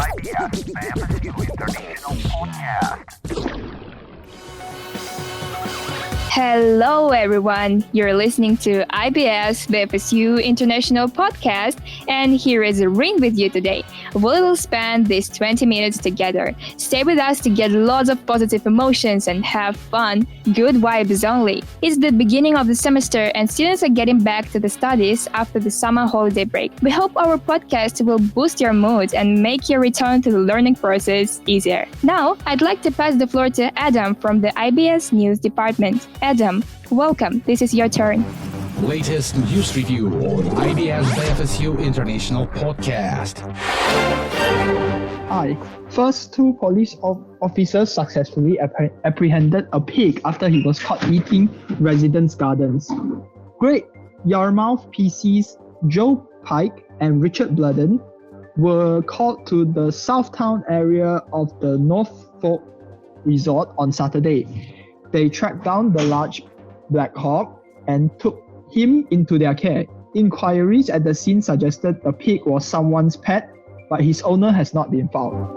IBS International Podcast. Hello, everyone. You're listening to IBS International Podcast, and here is Rin with you today. We will spend these 20 minutes together. Stay with us to get lots of positive emotions and have fun. Good vibes only. It's the beginning of the semester, and students are getting back to the studies after the summer holiday break. We hope our podcast will boost your mood and make your return to the learning process easier. Now, I'd like to pass the floor to Adam from the IBS News Department. Adam, welcome. This is your turn. Latest news review on IBS International Podcast. Hi. First, two police officers successfully apprehended a pig after he was caught eating residents' gardens. Great Yarmouth PCs Joe Pike and Richard Bluden were called to the Southtown area of the Norfolk Resort on Saturday. They tracked down the large black hawk and took him into their care. Inquiries at the scene suggested the pig was someone's pet, but his owner has not been found.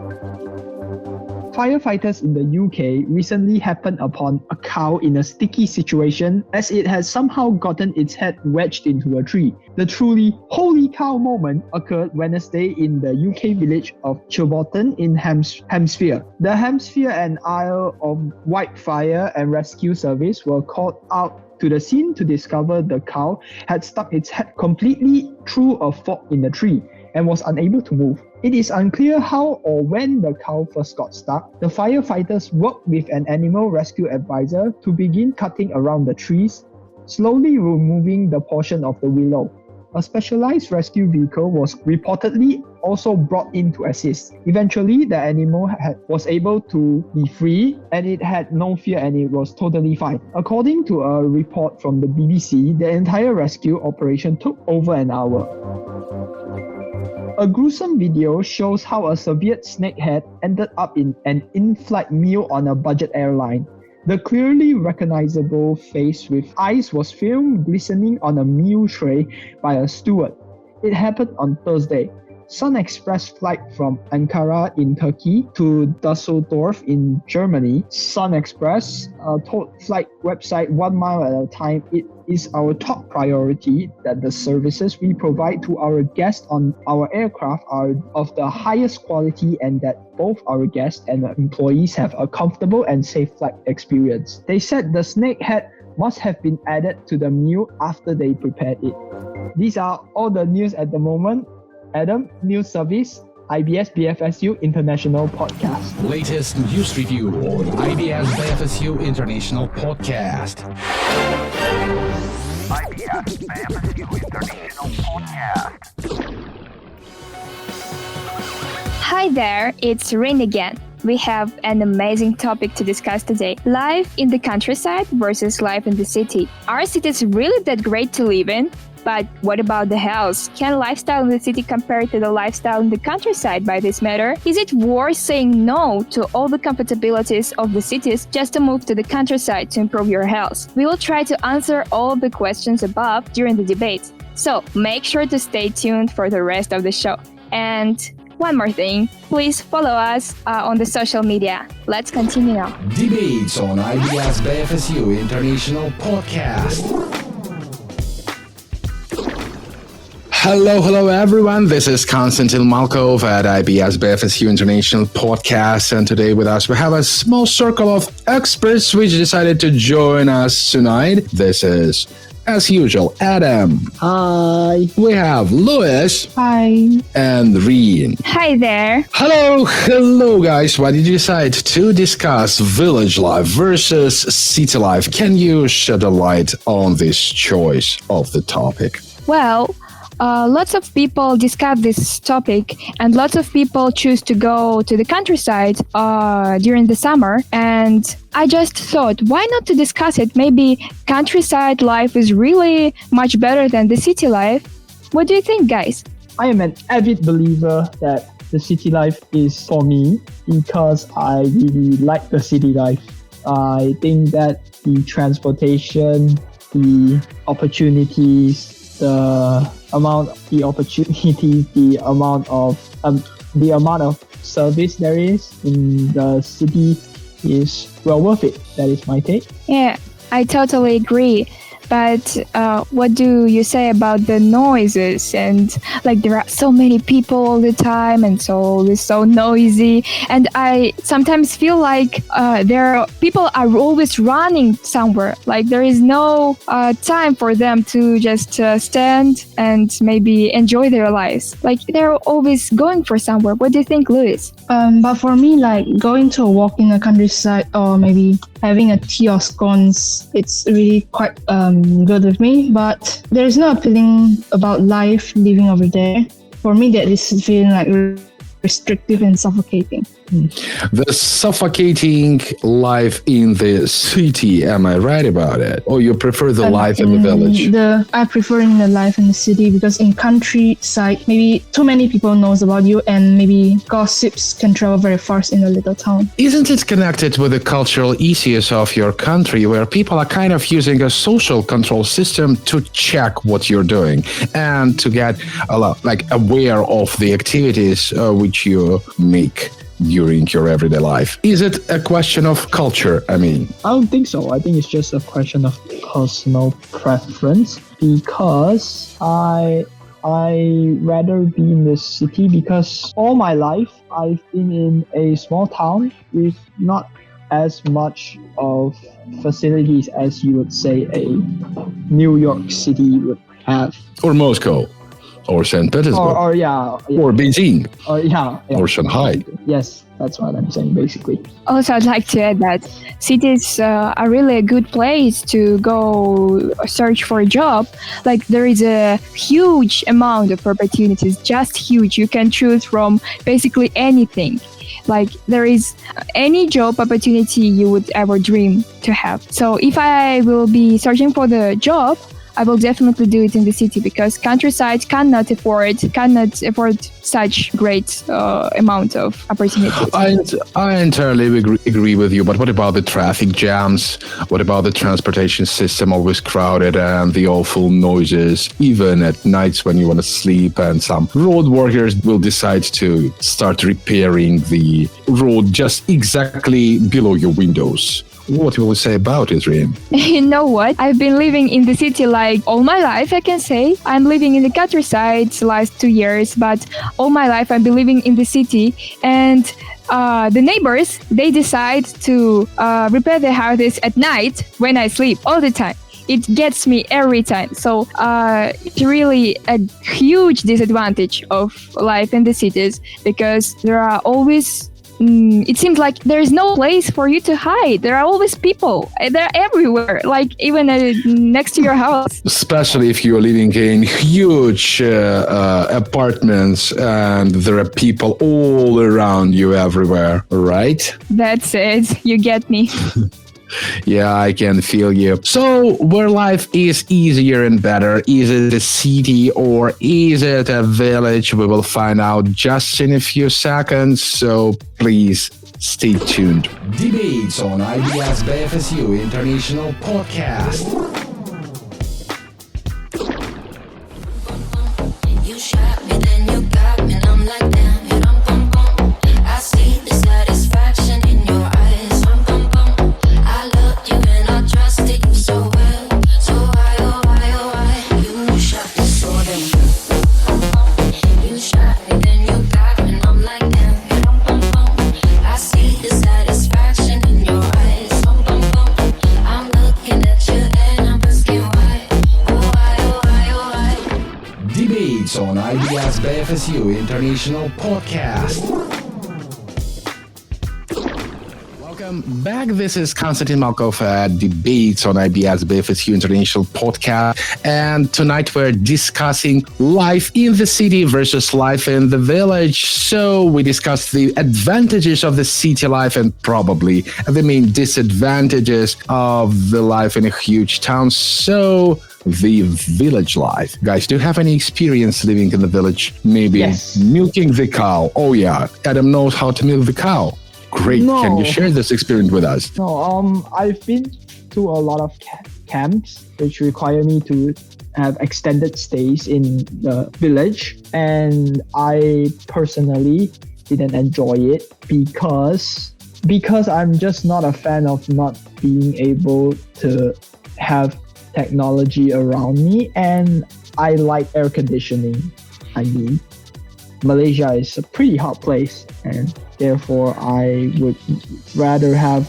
Firefighters in the UK recently happened upon a cow in a sticky situation as it had somehow gotten its head wedged into a tree. The truly holy cow moment occurred Wednesday in the UK village of Chilbolton in Hampshire. The Hampshire and Isle of Wight Fire and Rescue Service were called out to the scene to discover the cow had stuck its head completely through a fork in the tree and was unable to move. It is unclear how or when the cow first got stuck. The firefighters worked with an animal rescue advisor to begin cutting around the trees, slowly removing the portion of the willow. A specialized rescue vehicle was reportedly also brought in to assist. Eventually, the animal was able to be free and it had no fear and it was totally fine. According to a report from the BBC, the entire rescue operation took over an hour. A gruesome video shows how a Soviet snakehead ended up in an in-flight meal on a budget airline. The clearly recognizable face with eyes was filmed glistening on a meal tray by a steward. It happened on Thursday. Sun Express flight from Ankara in Turkey to Dusseldorf in Germany. Sun Express told flight website 1 mile at a time, it is our top priority that the services we provide to our guests on our aircraft are of the highest quality and that both our guests and employees have a comfortable and safe flight experience. They said the snakehead must have been added to the meal after they prepared it. These are all the news at the moment. Adam, News Service, IBS BFSU International Podcast. Latest news review on IBS International Podcast. IBS International Podcast. Hi there, it's Rin again. We have an amazing topic to discuss today. Life in the countryside versus life in the city. Are cities really that great to live in? But what about the house? Can lifestyle in the city compare to the lifestyle in the countryside by this matter? Is it worth saying no to all the comfortabilities of the cities just to move to the countryside to improve your health? We will try to answer all the questions above during the debate. So make sure to stay tuned for the rest of the show. And one more thing, please follow us on the social media. Let's continue now. Debates on IBS International Podcast. Hello everyone. This is Konstantin Malkov at IBS International Podcast, and today with us we have a small circle of experts which decided to join us tonight. This is, as usual, Adam. Hi. We have Louis. Hi. And Reen. Hi there. Hello guys. Why did you decide to discuss village life versus city life? Can you shed a light on this choice of the topic? Well, lots of people discuss this topic and lots of people choose to go to the countryside during the summer. And I just thought, why not to discuss it? Maybe countryside life is really much better than the city life. What do you think, guys? I am an avid believer that the city life is for me because I really like the city life. I think that the transportation, the opportunities, the amount of service there is in the city is well worth it. That is my take. Yeah, I totally agree. But what do you say about the noises? And like there are so many people all the time, and so it's so noisy. And I sometimes feel like people are always running somewhere. Like there is no time for them to just stand and maybe enjoy their lives. Like they're always going for somewhere. What do you think, Louis? But for me, like going to a walk in the countryside or maybe having a tea or scones, it's really quite good with me. But there is no appealing about life living over there. For me, that is feeling like restrictive and suffocating. The suffocating life in the city, am I right about it? Or you prefer the life in the village? I prefer in the life in the city because in countryside, maybe too many people knows about you and maybe gossips can travel very fast in a little town. Isn't it connected with the cultural issues of your country where people are kind of using a social control system to check what you're doing and to get aware of the activities which you make during your everyday life? Is it a question of culture? I don't think so. I think it's just a question of personal preference because I rather be in the city because all my life I've been in a small town with not as much of facilities as you would say a New York City would have. Or Moscow. Or St. Petersburg. Or Beijing. Or Shanghai. Yes, that's what I'm saying, basically. Also, I'd like to add that cities are really a good place to go search for a job. Like there is a huge amount of opportunities, just huge. You can choose from basically anything. Like there is any job opportunity you would ever dream to have. So if I will be searching for the job, I will definitely do it in the city because countryside cannot afford such great amount of opportunities. I entirely agree with you, but what about the traffic jams? What about the transportation system always crowded and the awful noises, even at nights when you want to sleep and some road workers will decide to start repairing the road just exactly below your windows? What will you say about it, Reem? You know what? I've been living in the city like all my life, I can say. I'm living in the countryside the last 2 years, but all my life I've been living in the city. And the neighbors, they decide to repair their houses at night when I sleep all the time. It gets me every time. So it's really a huge disadvantage of life in the cities because there are always it seems like there is no place for you to hide. There are always people. They're everywhere, like even next to your house. Especially if you're living in huge apartments and there are people all around you everywhere, right? That's it. You get me. Yeah, I can feel you. So, where life is easier and better, is it a city or is it a village? We will find out just in a few seconds, so please stay tuned. Debates on IBS BFSU International Podcast. You shot me, then you got me, and I'm like, damn, hit 'em, bum, bum. I see the satisfaction in your eyes, bum, bum, bum. I love you and I trusted you so well. So why, oh why, oh why? You shot me so damn good. You shot me, then you got me, and I'm like, damn, hit 'em, bum, bum. I see the satisfaction in your eyes, bum, bum, bum. I'm looking at you and I'm asking why, oh why, oh why, oh why? Debates on IBS BFSU International Podcast. Welcome back. This is Konstantin Malkov at Debates on IBS BFSU International Podcast. And tonight we're discussing life in the city versus life in the village. So we discussed the advantages of the city life and probably the main disadvantages of the life in a huge town. So the village life. Guys, do you have any experience living in the village? Maybe Yes. milking the cow. Oh yeah, Adam knows how to milk the cow. Great. No. Can you share this experience with us? No, I've been to a lot of camps which require me to have extended stays in the village, and I personally didn't enjoy it because I'm just not a fan of not being able to have technology around me, and I like air conditioning. I mean, Malaysia is a pretty hot place, and therefore I would rather have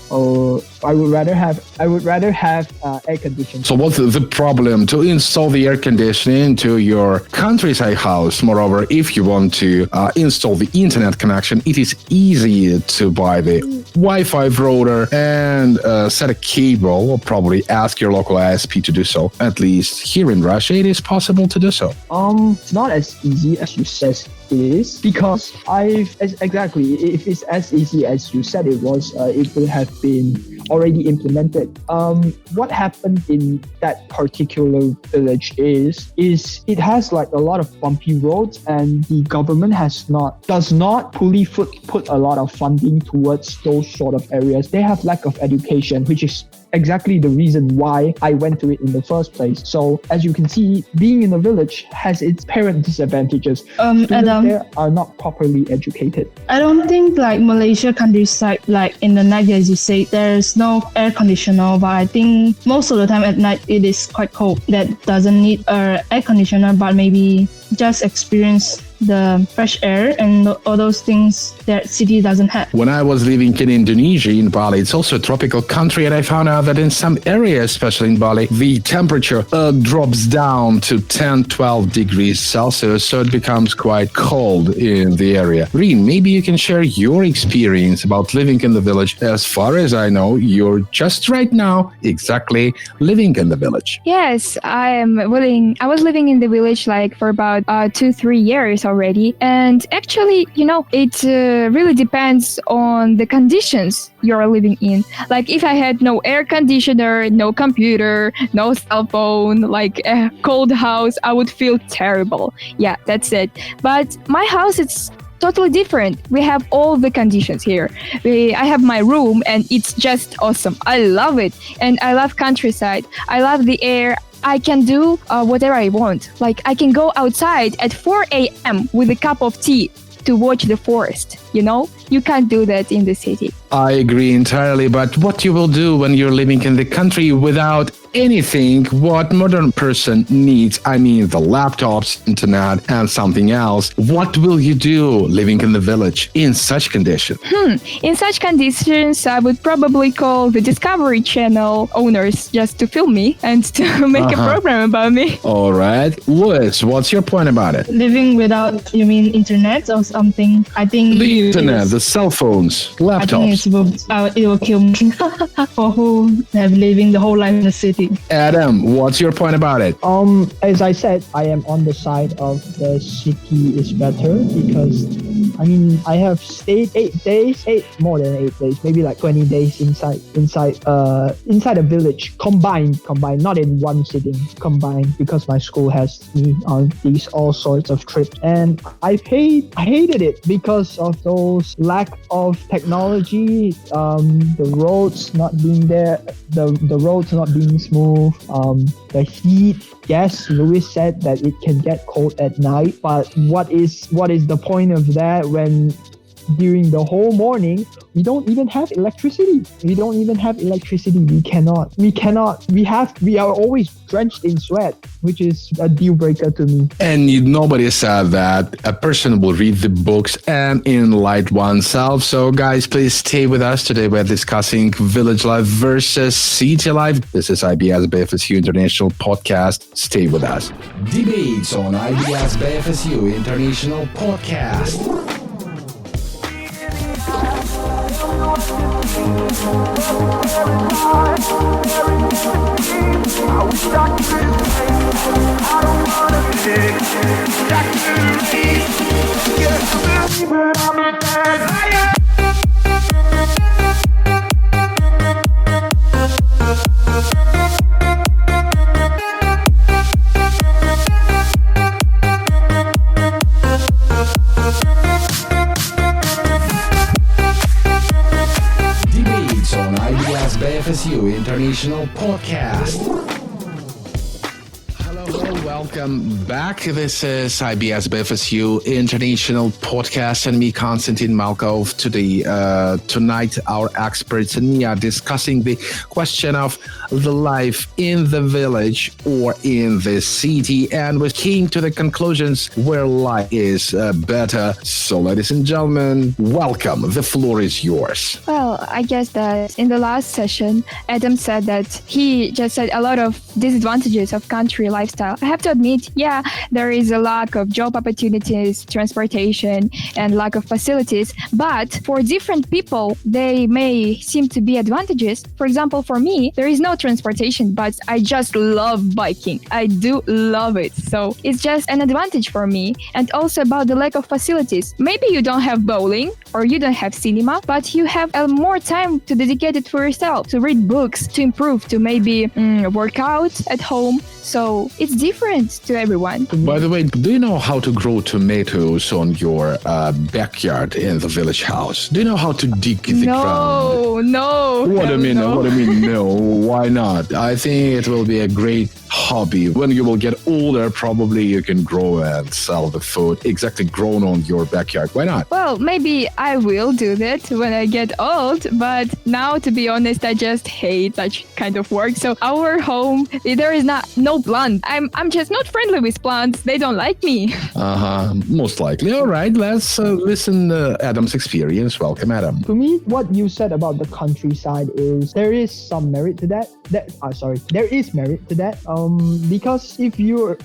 air conditioning. So what's the problem to install the air conditioning to your countryside house? Moreover, if you want to install the internet connection, it is easy to buy the Wi-Fi router and set a cable, or probably ask your local ISP to do so. At least here in Russia, it is possible to do so. It's not as easy as you said it is, because if it's as easy as you said it was, it would have been already implemented. What happened in that particular village is it has like a lot of bumpy roads, and the government does not fully put a lot of funding towards those sort of areas. They have lack of education, which is exactly the reason why I went to it in the first place. So as you can see, being in a village has its parent disadvantages. Students Adam, there are not properly educated. I don't think like Malaysia countryside, like in the night, as you say, there's no air conditioner, but I think most of the time at night it is quite cold. That doesn't need air conditioner, but maybe just experience the fresh air and all those things that city doesn't have. When I was living in Indonesia, in Bali, it's also a tropical country, and I found out that in some areas, especially in Bali, the temperature drops down to 10-12 degrees Celsius, so it becomes quite cold in the area. Reen, maybe you can share your experience about living in the village. As far as I know, you're just right now exactly living in the village. Yes, I was living in the village like for about 2-3 years already, and actually, it really depends on the conditions you're living in. Like if I had no air conditioner, no computer, no cell phone, like a cold house, I would feel terrible. Yeah, that's it. But my house, it's totally different. We have all the conditions here. I have my room, and it's just awesome. I love it, and I love countryside. I love the air. I can do whatever I want. Like I can go outside at 4 a.m. with a cup of tea to watch the forest. You can't do that in the city. I agree entirely, but what you will do when you're living in the country without anything what modern person needs, I mean the laptops, internet, and something else, what will you do living in the village in such conditions? In such conditions, I would probably call the Discovery Channel owners just to film me and to make a program about me. All right. Louis, what's your point about it? Living without, you mean internet or something? I think The internet, the cell phones, I think laptops. it will kill me for who have living the whole life in the city. Adam, what's your point about it? As I said, I am on the side of the city is better, because I have stayed more than 8 days, maybe like 20 days inside a village, combined, not in one sitting, combined, because my school has me on these all sorts of trips, and I hated it because of those lack of technology, the roads not being there, the roads not being smooth, the heat. Yes, Louis said that it can get cold at night, but what is the point of that when during the whole morning we don't even have electricity? We are always drenched in sweat, which is a deal breaker to me. And nobody said that a person will read the books and enlighten oneself. So guys, please stay with us. Today we're discussing village life versus city life. This is IBS BFSU International Podcast. Stay with us. Debates on IBS BFSU International Podcast. Debates on IBS BFSU International Podcast. Hello, Welcome back. This is IBS BFSU International Podcast and me, Konstantin Malkov. Tonight, our experts and me are discussing the question of the life in the village or in the city, and we came to the conclusions where life is better. So, ladies and gentlemen, welcome. The floor is yours. Well, I guess that in the last session, Adam said that he just said a lot of disadvantages of country lifestyle. I have to admit, yeah, there is a lack of job opportunities, transportation, and lack of facilities. But for different people, they may seem to be advantages. For example, for me, there is no transportation, but I just love biking. I do love it. So it's just an advantage for me. And also about the lack of facilities. Maybe you don't have bowling or you don't have cinema, but you have more time to dedicate it for yourself, to read books, to improve, to maybe work out at home. So it's different to everyone. By the way, do you know how to grow tomatoes on your backyard in the village house? Do you know how to dig the ground? No. What do you mean, no? Why not? I think it will be a great hobby. When you will get older, probably you can grow and sell the food exactly grown on your backyard. Why not? Well, maybe I will do that when I get old, but now, to be honest, I just hate such kind of work. So our home, there is no plant. I'm just not friendly with plants. They don't like me. Most likely. All right, let's listen to Adam's experience. Welcome, Adam. To me, what you said about the countryside is there is some merit to that. There is merit to that. Because if you're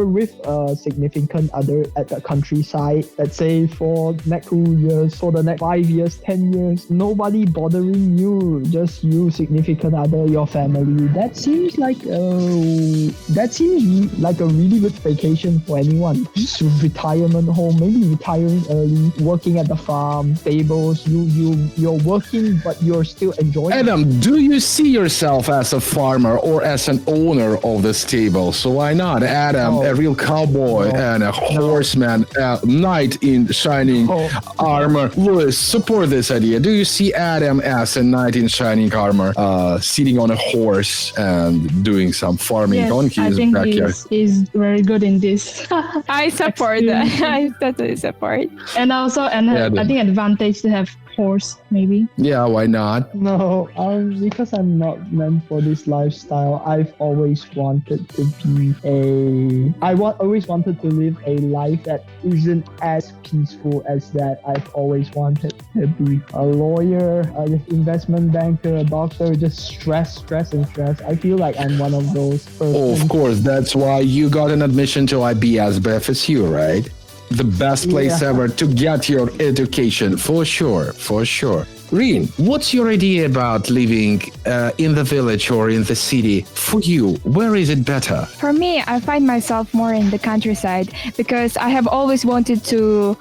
with a significant other at the countryside, let's say for next 2 years, for the next 5 years, 10 years, nobody bothering you, just you, significant other, your family. That seems like a really good vacation for anyone. Just retirement home, maybe retiring early, working at the farm, stables. You're working, but you're still enjoying. Adam, do you see yourself as a farmer or as an owner of the stable? So why not? Adam, a real cowboy and a horseman, a knight in shining armor. Louis, support this idea. Do you see Adam as a knight in shining armor, sitting on a horse and doing some farming on his backyard? He's very good in this. I support that. I totally support. And also, I think advantage to have horse, maybe. Yeah, why not? No, because I'm not meant for this lifestyle. I've always wanted to always wanted to live a life that isn't as peaceful as that. I've always wanted to be a lawyer, an investment banker, a doctor, just stress. I feel like I'm one of those persons. Oh, of course. That's why you got an admission to IBS BFSU, right? The best place ever to get your education, for sure. Reen, what's your idea about living in the village or in the city? For you, where is it better? For me, I find myself more in the countryside because I have always wanted to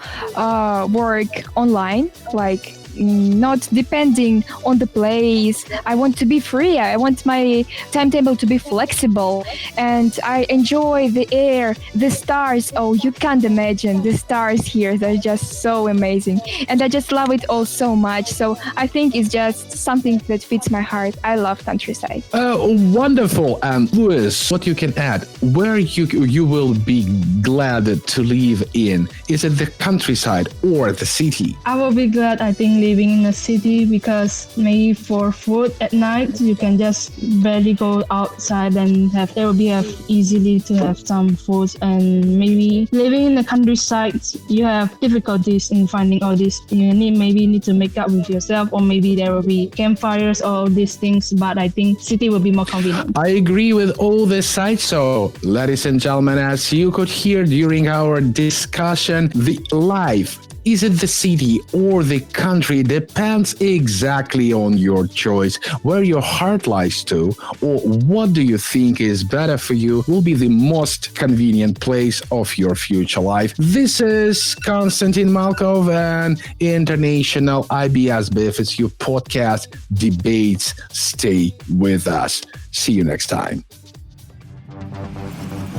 work online, like not depending on the place. I want to be free. I want my timetable to be flexible, and I enjoy the air, the stars. Oh, you can't imagine the stars here. They're just so amazing, and I just love it all so much. So I think it's just something that fits my heart. I love countryside. Wonderful. And Louis, what you can add, where you will be glad to live in? Is it the countryside or the city? I will be glad, I think, living in a city, because maybe for food at night you can just barely go outside and there will be easily to have some food. And maybe living in the countryside, you have difficulties in finding all this. You need to make up with yourself, or maybe there will be campfires or all these things. But I think city will be more convenient. I agree with all this side. So, ladies and gentlemen, as you could hear during our discussion, the life, is it the city or the country, depends exactly on your choice, where your heart lies to, or what do you think is better for you, will be the most convenient place of your future life. This is Konstantin Malkov and International IBS BFSU Podcast Debates. Stay with us. See you next time.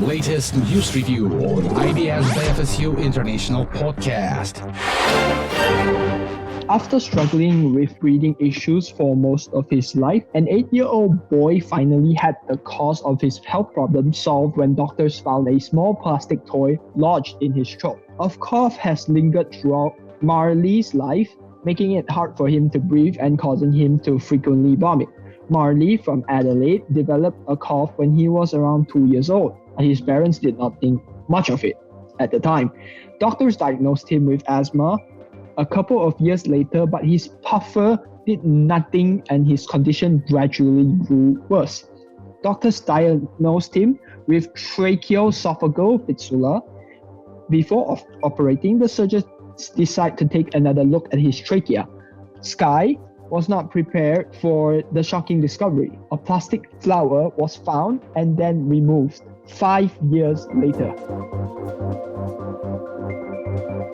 Latest news review on IBS BFSU International Podcast. After struggling with breathing issues for most of his life, an 8-year-old boy finally had the cause of his health problem solved when doctors found a small plastic toy lodged in his throat. A cough has lingered throughout Marley's life, making it hard for him to breathe and causing him to frequently vomit. Marley from Adelaide developed a cough when he was around 2 years old. His parents did not think much of it at the time. Doctors diagnosed him with asthma a couple of years later, but his puffer did nothing and his condition gradually grew worse. Doctors diagnosed him with tracheoesophageal fistula. Before operating, the surgeons decided to take another look at his trachea. Sky was not prepared for the shocking discovery. A plastic flower was found and then removed 5 years later.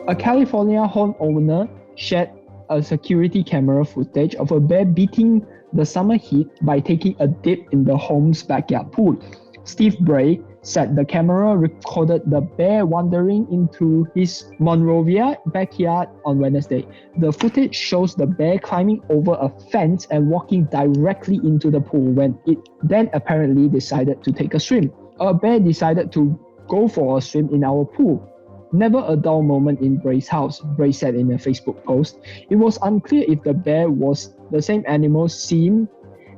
A California homeowner shared a security camera footage of a bear beating the summer heat by taking a dip in the home's backyard pool. Steve Bray said the camera recorded the bear wandering into his Monrovia backyard on Wednesday. The footage shows the bear climbing over a fence and walking directly into the pool when it then apparently decided to take a swim. A bear decided to go for a swim in our pool. Never a dull moment in Bray's house, Bray said in a Facebook post. It was unclear if the bear was the same animal seen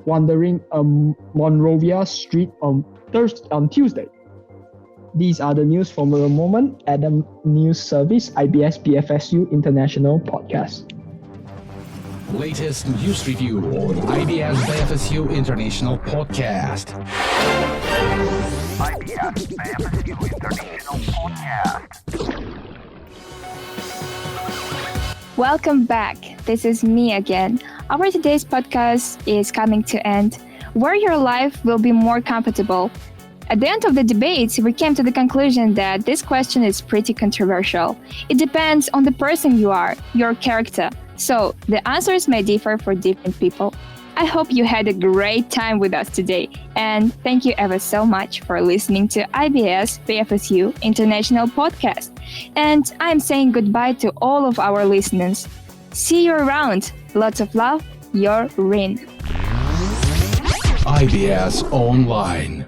wandering a Monrovia street on Tuesday. These are the news for the moment at the news service IBS BFSU International Podcast. Latest news review on IBS BFSU International Podcast. IBS BFSU International Podcast. Welcome back. This is me again. Our today's podcast is coming to end, where your life will be more comfortable. At the end of the debates, we came to the conclusion that this question is pretty controversial. It depends on the person you are, your character. So the answers may differ for different people. I hope you had a great time with us today, and thank you ever so much for listening to IBS BFSU International Podcast. And I'm saying goodbye to all of our listeners. See you around. Lots of love, your Rin. IBS Online.